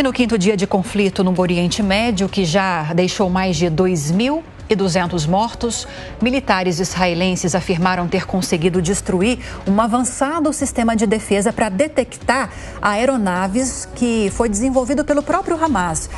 E no quinto dia de conflito no Oriente Médio, que já deixou mais de 2.200 mortos, militares israelenses afirmaram ter conseguido destruir um avançado sistema de defesa para detectar aeronaves que foi desenvolvido pelo próprio Hamas.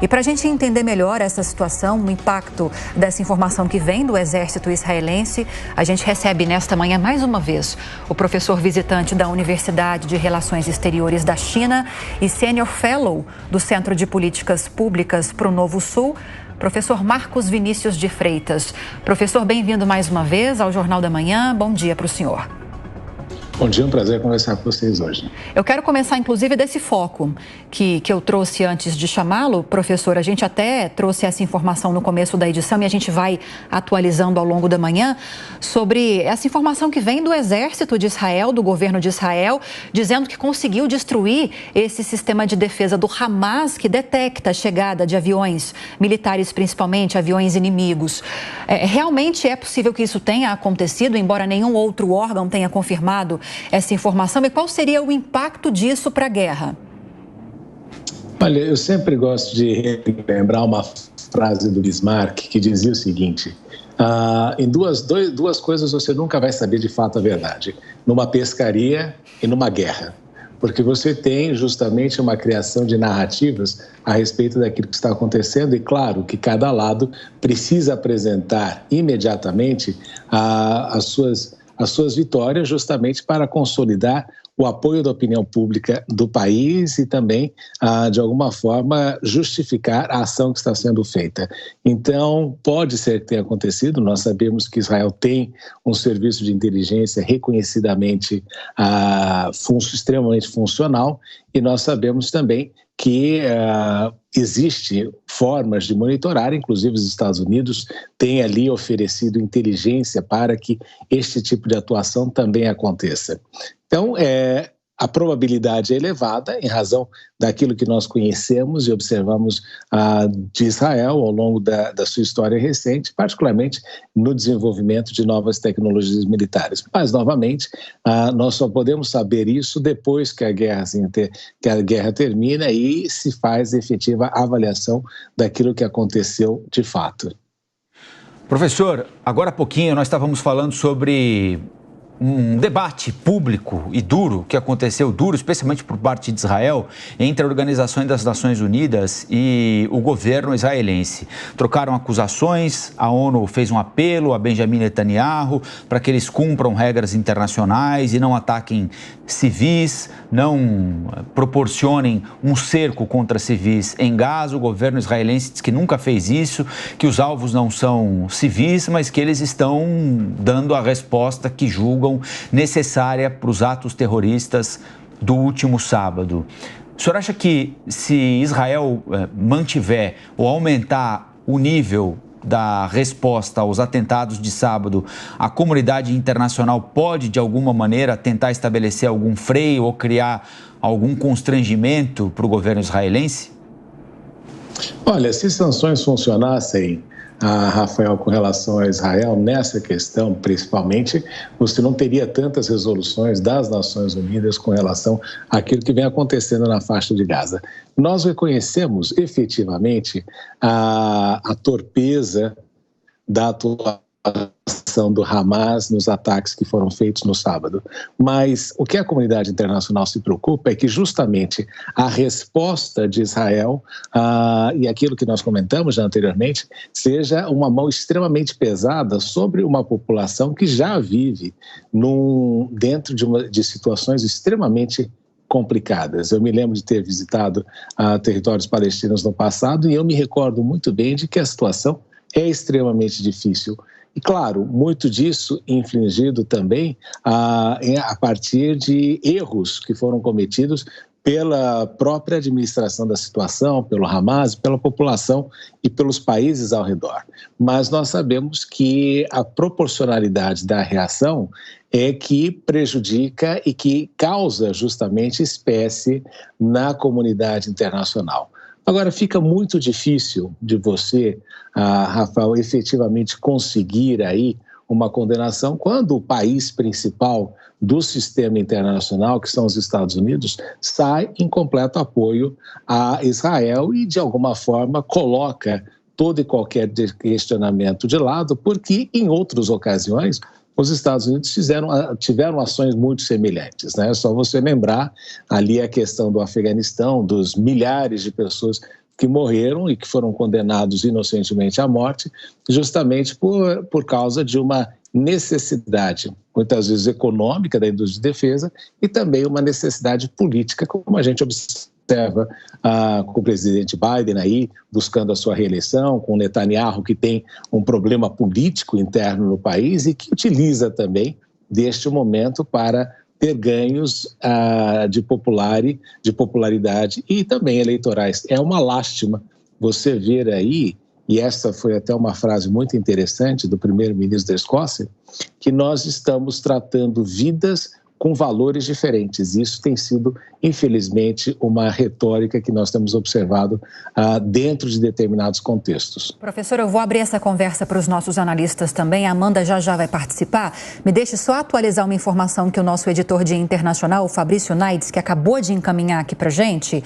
E para a gente entender melhor essa situação, o impacto dessa informação que vem do exército israelense, a gente recebe nesta manhã, mais uma vez, o professor visitante da Universidade de Relações Exteriores da China e senior fellow do Centro de Políticas Públicas para o Novo Sul, professor Marcos Vinícius de Freitas. Professor, bem-vindo mais uma vez ao Jornal da Manhã. Bom dia para o senhor. Bom dia, é um prazer conversar com vocês hoje. Eu quero começar, inclusive, desse foco que eu trouxe antes de chamá-lo, professor. A gente até trouxe essa informação no começo da edição e a gente vai atualizando ao longo da manhã sobre essa informação que vem do Exército de Israel, do governo de Israel, dizendo que conseguiu destruir esse sistema de defesa do Hamas que detecta a chegada de aviões militares, principalmente aviões inimigos. Realmente é possível que isso tenha acontecido, embora nenhum outro órgão tenha confirmado essa informação, e qual seria o impacto disso para a guerra? Olha, eu sempre gosto de lembrar uma frase do Bismarck que dizia o seguinte: em duas coisas você nunca vai saber de fato a verdade, numa pescaria e numa guerra, porque você tem justamente uma criação de narrativas a respeito daquilo que está acontecendo e, claro, que cada lado precisa apresentar imediatamente as suas vitórias, justamente para consolidar o apoio da opinião pública do país e também, de alguma forma, justificar a ação que está sendo feita. Então, pode ser que tenha acontecido. Nós sabemos que Israel tem um serviço de inteligência reconhecidamente extremamente funcional, e nós sabemos também que existe formas de monitorar, inclusive os Estados Unidos têm ali oferecido inteligência para que este tipo de atuação também aconteça. Então, a probabilidade é elevada em razão daquilo que nós conhecemos e observamos de Israel ao longo da sua história recente, particularmente no desenvolvimento de novas tecnologias militares. Mas, novamente, nós só podemos saber isso depois que a guerra termina e se faz efetiva avaliação daquilo que aconteceu de fato. Professor, agora há pouquinho nós estávamos falando sobre um debate público e duro que aconteceu, especialmente por parte de Israel, entre a Organização das Nações Unidas e o governo israelense. Trocaram acusações, a ONU fez um apelo a Benjamin Netanyahu para que eles cumpram regras internacionais e não ataquem civis, não proporcionem um cerco contra civis em Gaza. O governo israelense diz que nunca fez isso, que os alvos não são civis, mas que eles estão dando a resposta que julgam necessária para os atos terroristas do último sábado. O senhor acha que se Israel mantiver ou aumentar o nível da resposta aos atentados de sábado, a comunidade internacional pode, de alguma maneira, tentar estabelecer algum freio ou criar algum constrangimento para o governo israelense? Olha, se sanções funcionassem, Rafael, com relação a Israel, nessa questão, principalmente, você não teria tantas resoluções das Nações Unidas com relação àquilo que vem acontecendo na faixa de Gaza. Nós reconhecemos efetivamente a torpeza da atuação do Hamas nos ataques que foram feitos no sábado. Mas o que a comunidade internacional se preocupa é que justamente a resposta de Israel e aquilo que nós comentamos já anteriormente seja uma mão extremamente pesada sobre uma população que já vive dentro de situações extremamente complicadas. Eu me lembro de ter visitado territórios palestinos no passado e eu me recordo muito bem de que a situação é extremamente difícil. E, claro, muito disso infligido também a partir de erros que foram cometidos pela própria administração da situação, pelo Hamas, pela população e pelos países ao redor. Mas nós sabemos que a proporcionalidade da reação é que prejudica e que causa justamente espécie na comunidade internacional. Agora, fica muito difícil de você, Rafael, efetivamente conseguir aí uma condenação quando o país principal do sistema internacional, que são os Estados Unidos, sai em completo apoio a Israel e, de alguma forma, coloca todo e qualquer questionamento de lado, porque, em outras ocasiões, os Estados Unidos tiveram ações muito semelhantes, né? É só você lembrar ali a questão do Afeganistão, dos milhares de pessoas que morreram e que foram condenados inocentemente à morte, justamente por causa de uma necessidade, muitas vezes econômica da indústria de defesa e também uma necessidade política, como a gente observa com o presidente Biden aí buscando a sua reeleição, com o Netanyahu, que tem um problema político interno no país e que utiliza também deste momento para ter ganhos de popularidade e também eleitorais. É uma lástima você ver aí, e essa foi até uma frase muito interessante do primeiro-ministro da Escócia, que nós estamos tratando vidas com valores diferentes. Isso tem sido, infelizmente, uma retórica que nós temos observado dentro de determinados contextos. Professor, eu vou abrir essa conversa para os nossos analistas também. A Amanda já vai participar. Me deixe só atualizar uma informação que o nosso editor de internacional, o Fabrício Naides, que acabou de encaminhar aqui para a gente.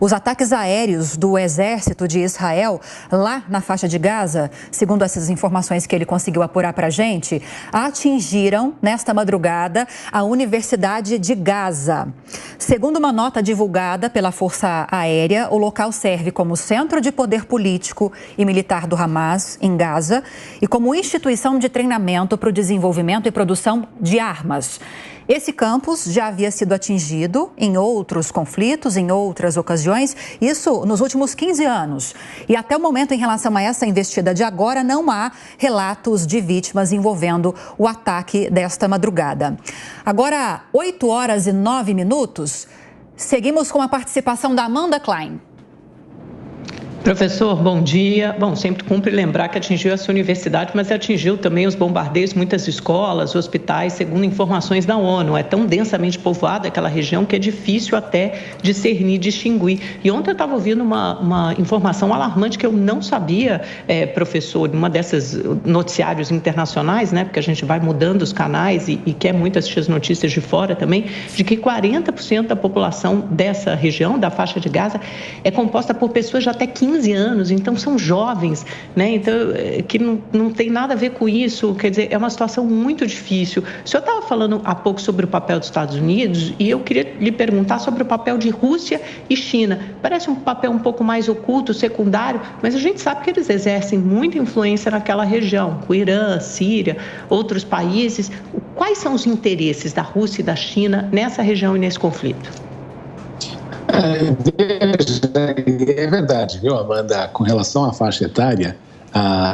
Os ataques aéreos do exército de Israel lá na faixa de Gaza, segundo essas informações que ele conseguiu apurar para a gente, atingiram nesta madrugada a Universidade de Gaza. Segundo uma nota divulgada pela Força Aérea, o local serve como centro de poder político e militar do Hamas em Gaza e como instituição de treinamento para o desenvolvimento e produção de armas. Esse campus já havia sido atingido em outros conflitos, em outras ocasiões, isso nos últimos 15 anos. E até o momento, em relação a essa investida de agora, não há relatos de vítimas envolvendo o ataque desta madrugada. Agora, 8h09, seguimos com a participação da Amanda Klein. Professor, bom dia. Bom, sempre cumpre lembrar que atingiu essa universidade, mas atingiu também os bombardeios, muitas escolas, hospitais, segundo informações da ONU. É tão densamente povoada aquela região que é difícil até discernir, distinguir. E ontem eu estava ouvindo uma informação alarmante que eu não sabia, professor, numa dessas noticiários internacionais, né, porque a gente vai mudando os canais e quer muito assistir as notícias de fora também, de que 40% da população dessa região, da faixa de Gaza, é composta por pessoas de até 15 anos, então são jovens, né? Então, que não tem nada a ver com isso, quer dizer, é uma situação muito difícil. O senhor estava falando há pouco sobre o papel dos Estados Unidos e eu queria lhe perguntar sobre o papel de Rússia e China. Parece um papel um pouco mais oculto, secundário, mas a gente sabe que eles exercem muita influência naquela região, com o Irã, Síria, outros países. Quais são os interesses da Rússia e da China nessa região e nesse conflito? É verdade, viu, Amanda? Com relação à faixa etária,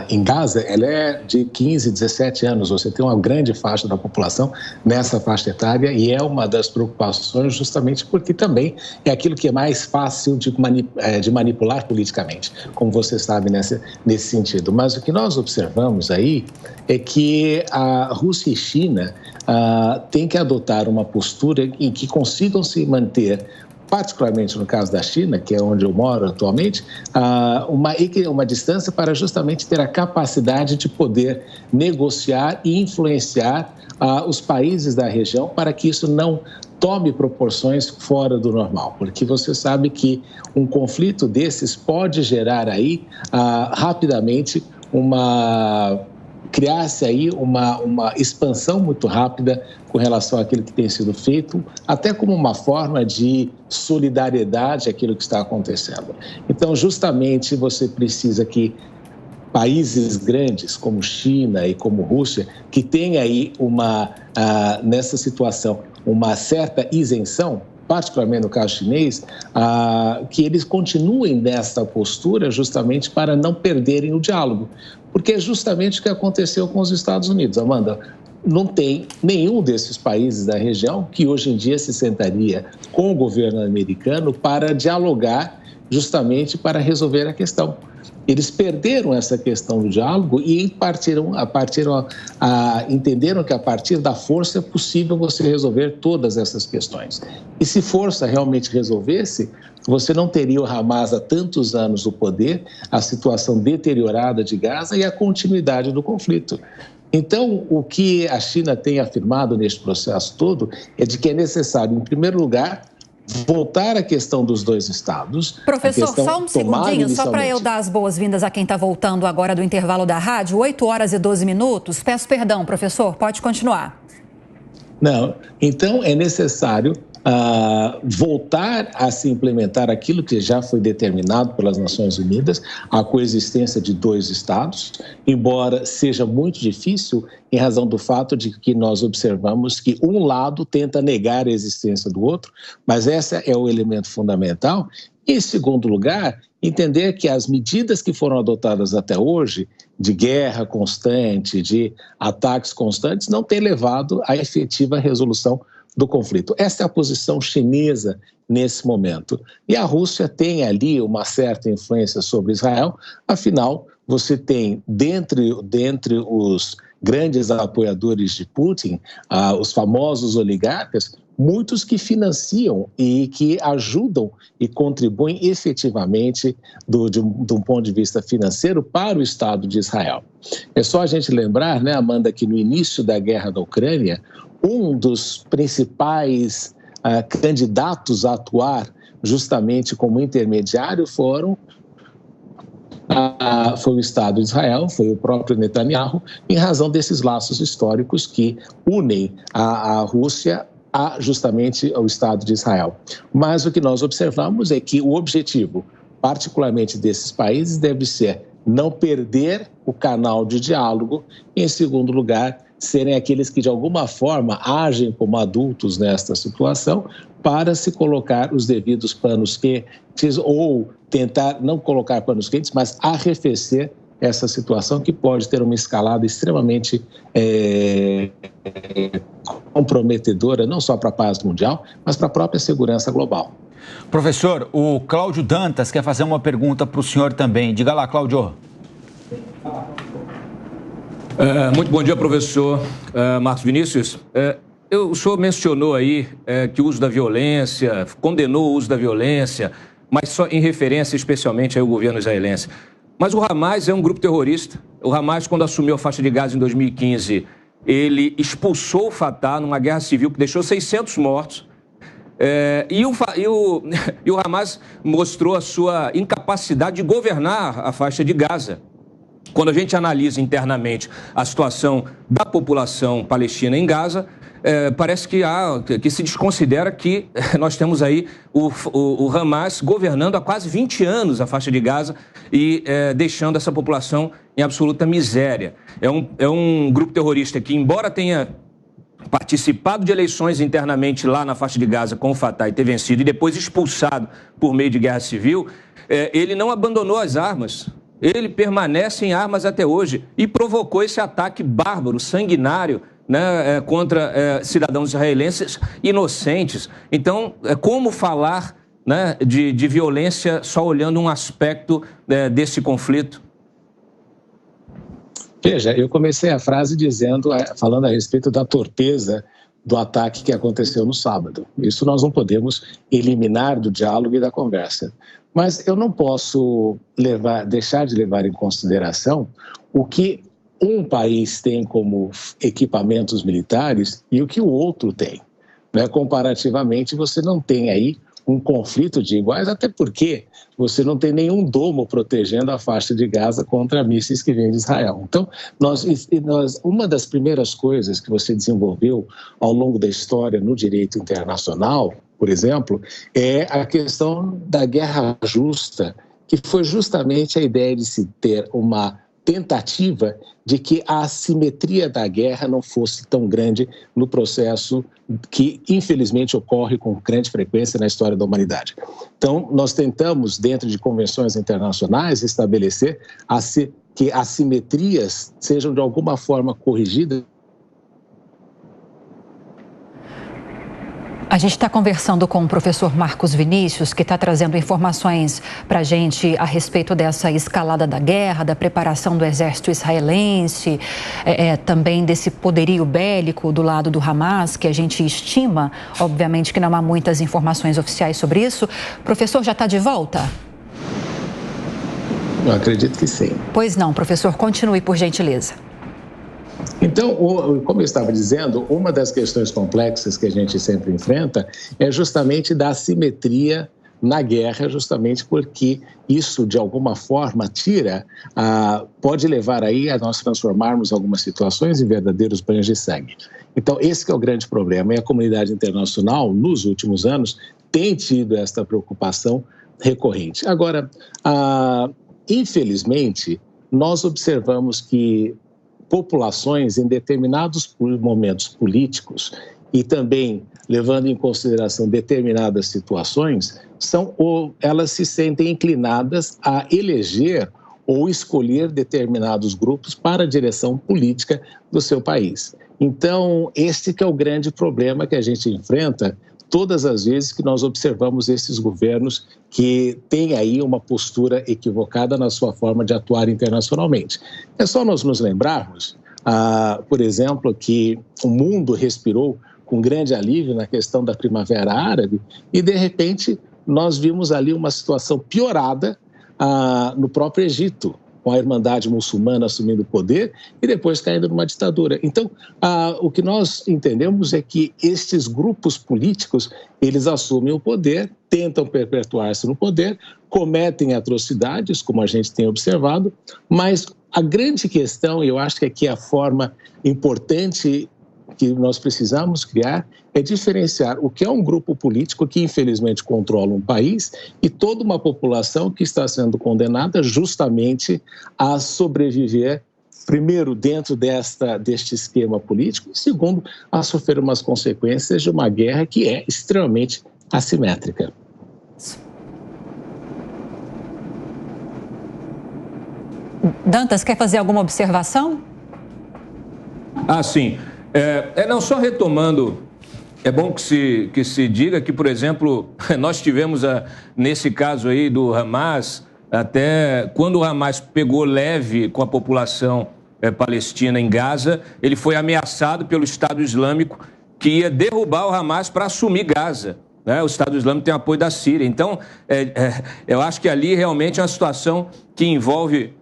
em Gaza, ela é de 15, 17 anos. Você tem uma grande faixa da população nessa faixa etária e é uma das preocupações justamente porque também é aquilo que é mais fácil de manipular politicamente, como você sabe nesse sentido. Mas o que nós observamos aí é que a Rússia e China têm que adotar uma postura em que consigam se manter, particularmente no caso da China, que é onde eu moro atualmente, uma distância para justamente ter a capacidade de poder negociar e influenciar os países da região para que isso não tome proporções fora do normal, porque você sabe que um conflito desses pode gerar aí rapidamente criar-se aí uma expansão muito rápida com relação àquilo que tem sido feito, até como uma forma de solidariedade àquilo que está acontecendo. Então, justamente, você precisa que países grandes como China e como Rússia, que têm aí nessa situação uma certa isenção, particularmente no caso chinês, que eles continuem nessa postura justamente para não perderem o diálogo. Porque é justamente o que aconteceu com os Estados Unidos, Amanda. Não tem nenhum desses países da região que hoje em dia se sentaria com o governo americano para dialogar justamente para resolver a questão. Eles perderam essa questão do diálogo e entenderam que a partir da força é possível você resolver todas essas questões. E se força realmente resolvesse, você não teria o Hamas há tantos anos no poder, a situação deteriorada de Gaza e a continuidade do conflito. Então, o que a China tem afirmado neste processo todo é de que é necessário, em primeiro lugar, voltar à questão dos dois estados. Professor, só um segundinho, só para eu dar as boas-vindas a quem está voltando agora do intervalo da rádio, 8 horas e 12 minutos. Peço perdão, professor, pode continuar. Não, então é necessário voltar a se implementar aquilo que já foi determinado pelas Nações Unidas, a coexistência de dois estados, embora seja muito difícil em razão do fato de que nós observamos que um lado tenta negar a existência do outro, mas esse é o elemento fundamental. E, em segundo lugar, entender que as medidas que foram adotadas até hoje, de guerra constante, de ataques constantes, não têm levado à efetiva resolução do conflito. Essa é a posição chinesa nesse momento. E a Rússia tem ali uma certa influência sobre Israel, afinal, você tem, dentre os grandes apoiadores de Putin, os famosos oligarcas, muitos que financiam e que ajudam e contribuem efetivamente de um ponto de vista financeiro para o Estado de Israel. É só a gente lembrar, né, Amanda, que no início da guerra da Ucrânia, um dos principais candidatos a atuar justamente como intermediário foi o Estado de Israel, foi o próprio Netanyahu, em razão desses laços históricos que unem a Rússia justamente ao Estado de Israel. Mas o que nós observamos é que o objetivo, particularmente desses países, deve ser não perder o canal de diálogo e, em segundo lugar, serem aqueles que, de alguma forma, agem como adultos nesta situação para se colocar os devidos panos quentes ou tentar não colocar panos quentes, mas arrefecer essa situação que pode ter uma escalada extremamente comprometedora, não só para a paz mundial, mas para a própria segurança global. Professor, o Cláudio Dantas quer fazer uma pergunta para o senhor também. Diga lá, Cláudio. Muito bom dia, professor Marcos Vinícius. O senhor mencionou aí que o uso da violência, condenou o uso da violência, mas só em referência especialmente ao governo israelense. Mas o Hamas é um grupo terrorista. O Hamas, quando assumiu a faixa de Gaza em 2015, ele expulsou o Fatah numa guerra civil que deixou 600 mortos. E o Hamas mostrou a sua incapacidade de governar a faixa de Gaza. Quando a gente analisa internamente a situação da população palestina em Gaza, parece que se desconsidera que nós temos aí o Hamas governando há quase 20 anos a faixa de Gaza e deixando essa população em absoluta miséria. É um grupo terrorista que, embora tenha participado de eleições internamente lá na faixa de Gaza com o Fatah e ter vencido e depois expulsado por meio de guerra civil, ele não abandonou as armas. Ele permanece em armas até hoje e provocou esse ataque bárbaro, sanguinário, né, contra cidadãos israelenses inocentes. Então, como falar, né, de violência só olhando um aspecto desse conflito? Veja, eu comecei a frase falando a respeito da torpeza do ataque que aconteceu no sábado. Isso nós não podemos eliminar do diálogo e da conversa. Mas eu não posso deixar de levar em consideração o que um país tem como equipamentos militares e o que o outro tem. Né? Comparativamente, você não tem aí um conflito de iguais, até porque você não tem nenhum domo protegendo a faixa de Gaza contra mísseis que vêm de Israel. Então, uma das primeiras coisas que você desenvolveu ao longo da história no direito internacional, por exemplo, é a questão da guerra justa, que foi justamente a ideia de se ter uma tentativa de que a assimetria da guerra não fosse tão grande no processo que, infelizmente, ocorre com grande frequência na história da humanidade. Então, nós tentamos, dentro de convenções internacionais, estabelecer que assimetrias sejam, de alguma forma, corrigidas. A gente está conversando com o professor Marcos Vinícius, que está trazendo informações para a gente a respeito dessa escalada da guerra, da preparação do exército israelense, também desse poderio bélico do lado do Hamas, que a gente estima, obviamente que não há muitas informações oficiais sobre isso. Professor, já está de volta? Eu acredito que sim. Pois não, professor, continue, por gentileza. Então, como eu estava dizendo, uma das questões complexas que a gente sempre enfrenta é justamente da assimetria na guerra, justamente porque isso, de alguma forma, pode levar aí a nós transformarmos algumas situações em verdadeiros banhos de sangue. Então, esse que é o grande problema. E a comunidade internacional, nos últimos anos, tem tido esta preocupação recorrente. Agora, infelizmente, nós observamos que populações em determinados momentos políticos e também levando em consideração determinadas situações, elas se sentem inclinadas a eleger ou escolher determinados grupos para a direção política do seu país. Então, este que é o grande problema que a gente enfrenta todas as vezes que nós observamos esses governos que têm aí uma postura equivocada na sua forma de atuar internacionalmente. É só nós nos lembrarmos, por exemplo, que o mundo respirou com grande alívio na questão da Primavera Árabe e, de repente, nós vimos ali uma situação piorada no próprio Egito, com a Irmandade Muçulmana assumindo o poder e depois caindo numa ditadura. Então, o que nós entendemos é que estes grupos políticos, eles assumem o poder, tentam perpetuar-se no poder, cometem atrocidades, como a gente tem observado, mas a grande questão, e eu acho que aqui é a forma importante que nós precisamos criar, é diferenciar o que é um grupo político que infelizmente controla um país e toda uma população que está sendo condenada justamente a sobreviver, primeiro, dentro deste esquema político, e segundo, a sofrer umas consequências de uma guerra que é extremamente assimétrica. Dantas, quer fazer alguma observação? Sim. Não, só retomando, é bom que se diga que, por exemplo, nós tivemos, nesse caso aí do Hamas, até quando o Hamas pegou leve com a população palestina em Gaza, ele foi ameaçado pelo Estado Islâmico que ia derrubar o Hamas para assumir Gaza. O Estado Islâmico tem apoio da Síria. Então, eu acho que ali realmente é uma situação que envolve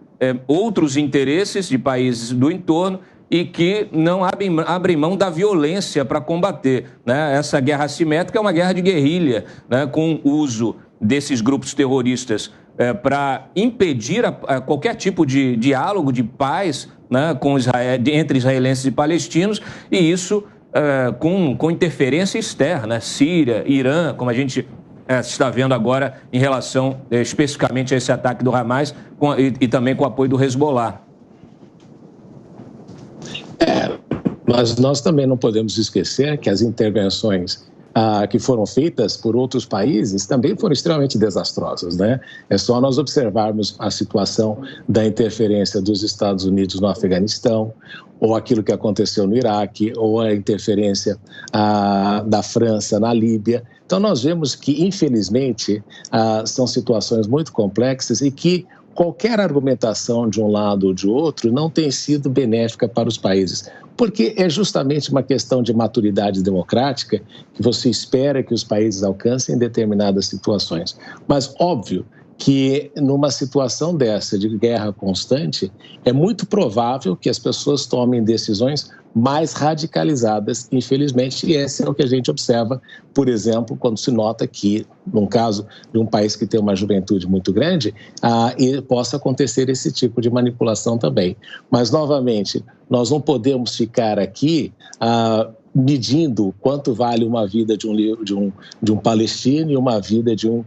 outros interesses de países do entorno e que não abrem mão da violência para combater. Essa guerra assimétrica é uma guerra de guerrilha, com o uso desses grupos terroristas para impedir qualquer tipo de diálogo, de paz entre israelenses e palestinos, e isso com interferência externa, Síria, Irã, como a gente está vendo agora em relação especificamente a esse ataque do Hamas e também com o apoio do Hezbollah. Mas nós também não podemos esquecer que as intervenções que foram feitas por outros países também foram extremamente desastrosas, né? É só nós observarmos a situação da interferência dos Estados Unidos no Afeganistão, ou aquilo que aconteceu no Iraque, ou a interferência da França na Líbia. Então, nós vemos que, infelizmente, são situações muito complexas e que qualquer argumentação de um lado ou de outro não tem sido benéfica para os países, porque é justamente uma questão de maturidade democrática que você espera que os países alcancem em determinadas situações. Mas, óbvio, que numa situação dessa de guerra constante, é muito provável que as pessoas tomem decisões mais radicalizadas, infelizmente, e esse é o que a gente observa, por exemplo, quando se nota que, num caso de um país que tem uma juventude muito grande, possa acontecer esse tipo de manipulação também. Mas, novamente, nós não podemos ficar aqui medindo quanto vale uma vida de um palestino e uma vida de um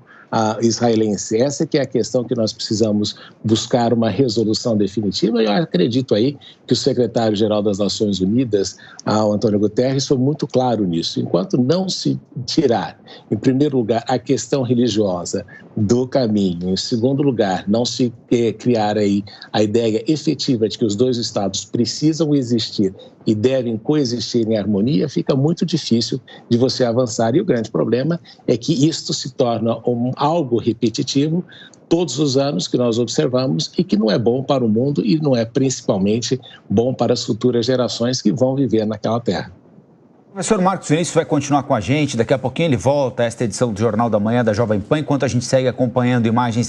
israelense. Essa que é a questão que nós precisamos buscar uma resolução definitiva. Eu acredito aí que o secretário-geral das Nações Unidas, o Antônio Guterres, foi muito claro nisso. Enquanto não se tirar, em primeiro lugar, a questão religiosa do caminho, em segundo lugar, não se criar aí a ideia efetiva de que os dois Estados precisam existir e devem coexistir em harmonia, fica muito difícil de você avançar. E o grande problema é que isto se torna algo repetitivo todos os anos que nós observamos e que não é bom para o mundo e não é principalmente bom para as futuras gerações que vão viver naquela terra. O professor Marcos Vinícius vai continuar com a gente, daqui a pouquinho ele volta a esta edição do Jornal da Manhã da Jovem Pan, enquanto a gente segue acompanhando imagens